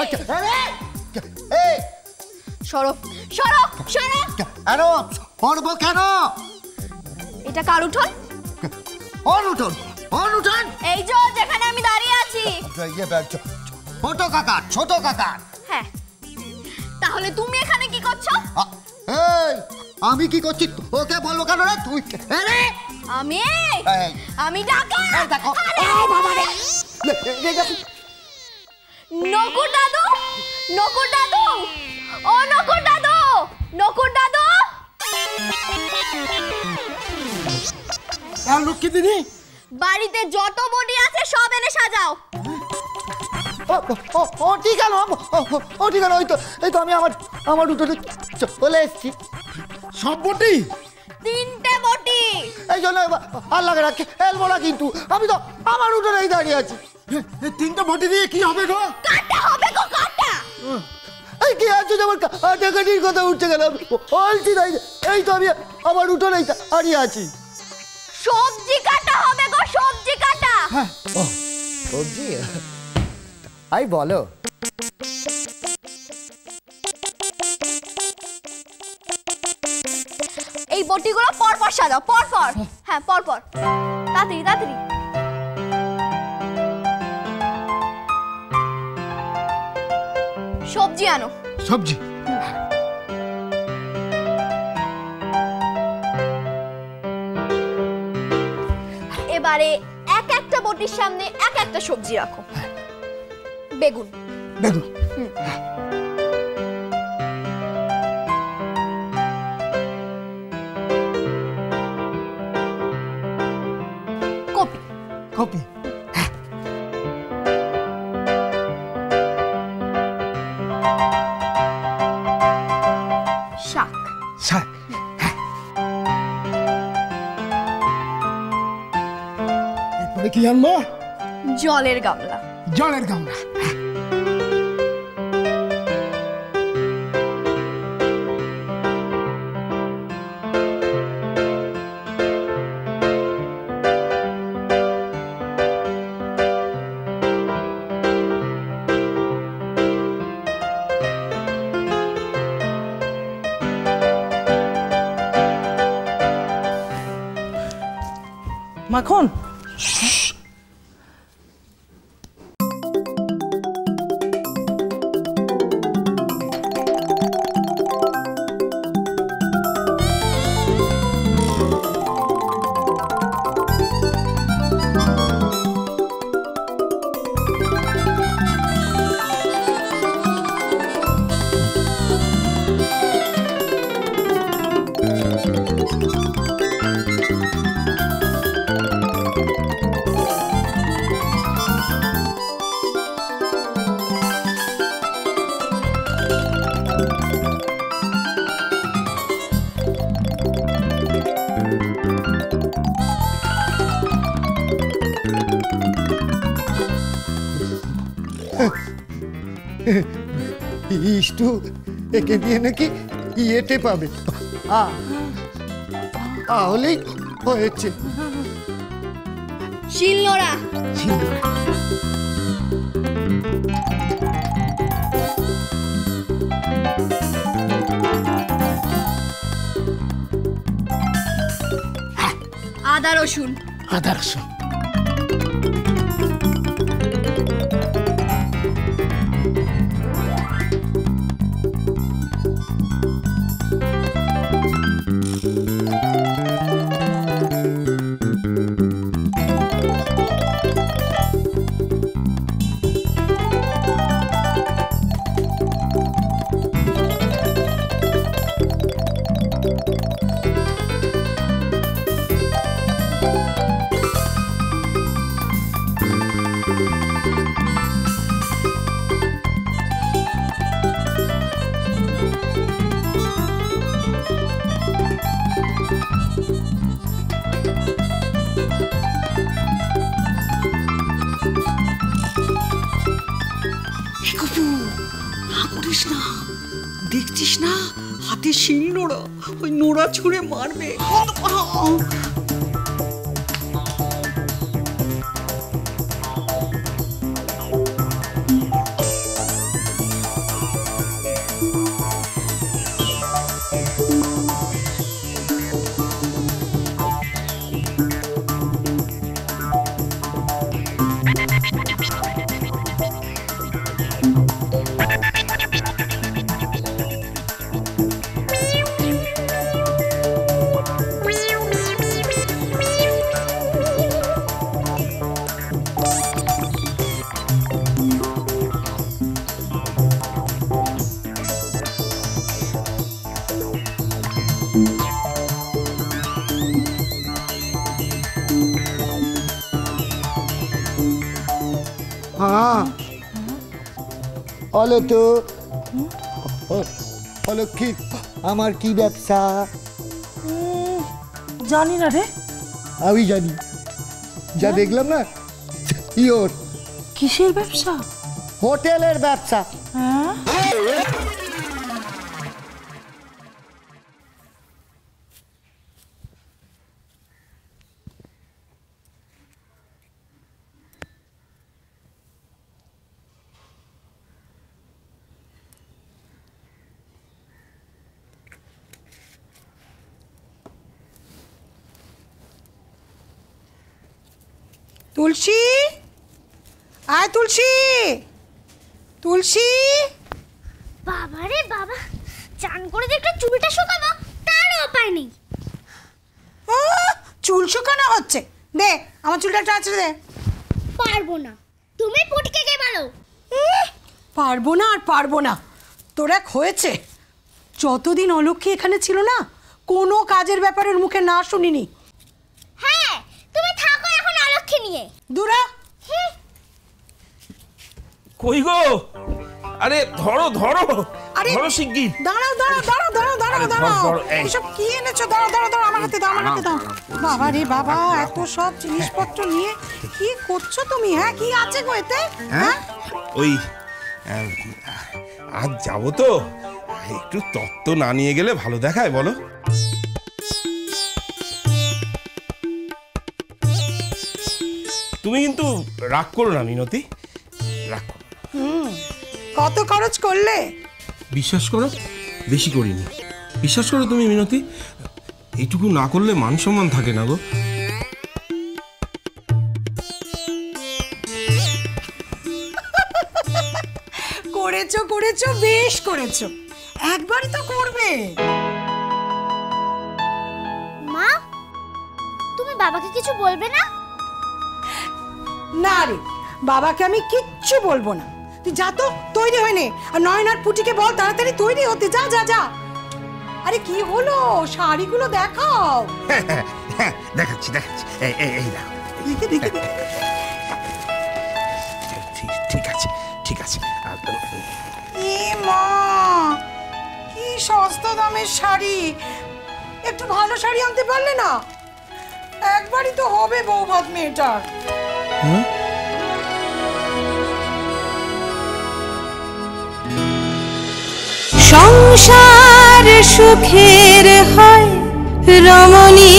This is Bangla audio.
এই সরো সরো সরো। কেন পড়বো কেন? এটা কার উঠোন? অনুঠোন অনুঠোন। এই যে যেখানে আমি দাঁড়িয়ে আছি। ছোট কাকা, ছোট কাকা। হ্যাঁ, তাহলে তুমি এখানে কি করছো? এই আমি কি করছি ওকে বলবো কেন রে? তুই আমি আমি ডাকা। দেখো নকুর দাদু, নকুর দাদু, ও নকুর দাদু, নকুর দাদু। লক্ষ্মী দিদি, বাড়িতে যত বডি আছে সব এনে সাজাও। ও ঠিক আছে, ও ঠিক আছে। এই তো আমি আমার উঠোনে চলে এসেছি। সব বটি? 3টে বটি। এই জন্য আর লাগে না, খেলবো না কিন্তু। আমি তো আমার উঠোনেই দাঁড়িয়ে আছি। 3টে বটি দিয়ে কি হবে গো? কাটা হবে গো, কাটা। এই কি আছে যেমন কাটাকাটির কথা উঠছে গেল? বলছি তাই, এই তো আমি আমার উঠোনেই দাঁড়িয়ে আছি। সবজি কাটা হবে গো, সবজি কাটা। ও সবজি? আই বলো। এই বটিগুলো পরপর সাজাও, পরপর। হ্যাঁ পরপর, তাড়াতাড়ি তাড়াতাড়ি। সবজি আনো। সবজি? এবারে এক একটা বটির সামনে এক একটা সবজি রাখো। বেগুন। বেগুন? কপি। কপি? শাক। শাক? এরপরে কি আনবো? জলের গামলা। জলের গামলা? মাখন, ইষ্টু একে দিয়ে নাকি ইয়েতে পাবে, তাহলেই হয়েছে। শিলনোড়া। আদা রসুন। আদা রসুন। দেখছিস না হাতে শিল নোড়া, ওই নোড়া ছুঁড়ে মারবে। হ্যাঁ বলো তো অলক্ষী, আমার কি ব্যবসা? জানি না রে। আমি জানি, যা দেখলাম না ইওর। কিসের ব্যবসা? হোটেলের ব্যবসা। হ্যাঁ তুলসী, আয় তুলসী, তুলসী। বাবা রে বাবা, চান করে যে একটা চুলটা শুকাবো তারও উপায় নেই। চুল শুকানো হচ্ছে, দে আমার চুলটা একটু আঁচড়ে দে। পারবো না, তুমি পুটকে কে বলো? পারবো না আর পারবো না, তোর এক হয়েছে। যতদিন অলক্ষী এখানে ছিল না, কোনো কাজের ব্যাপারে ওর মুখে না শুনিনি। হ্যাঁ, তুমি থাকো এখন অলক্ষী নিয়ে। দূরা। কই গো? আরে ধরো ধরো, আরে ধরো শিগগির। দাঁড়াও দাঁড়াও দাঁড়াও দাঁড়াও দাঁড়াও দাঁড়াও, ধরো, এই। এসব কি এনেছো? দাঁড়াও দাঁড়াও দাঁড়াও, আমার হাতে দাও, আমার হাতে দাও। বাবা রে বাবা, এত সব জিনিসপত্র নিয়ে কি করছো তুমি? হ্যাঁ, কি আছে গো এতে? হ্যাঁ, ওই আজ যাবো তো, একটু তত্ত্ব না নিয়ে গেলে ভালো দেখায় বলো? তুমি কিন্তু রাগ করো না মিনতি, রাগ করো না। কত খরচ করলে? বিশ্বাস করো, বেশি করিনি। বিশ্বাস করো তুমি মিনতি, এইটুকু না করলে মান সম্মান থাকে না গো। করেছো করেছো, বেশ করেছো, একবারই তো করবে। মা, তুমি বাবাকে কিছু বলবে না? না রে, বাবাকে আমি কিচ্ছু বলবো না। তুই যা তো, তৈরি হয়ে নে, আর নয়ন আর পুটিকে বল তাড়াতাড়ি তৈরি হতে। যা যা যা। আরে কি হলো, শাড়িগুলো দেখাও। দেখাচ্ছি দেখাচ্ছি, এই দেখো। দেখে দেখে দেখে। ঠিক আছে ঠিক আছে। এ মা, কি সস্তা দামের শাড়ি! একটু ভালো শাড়ি আনতে পারলে না? একবারই তো হবে বৌভাত মেয়েটার। সংসার সুখের হয় রমণী।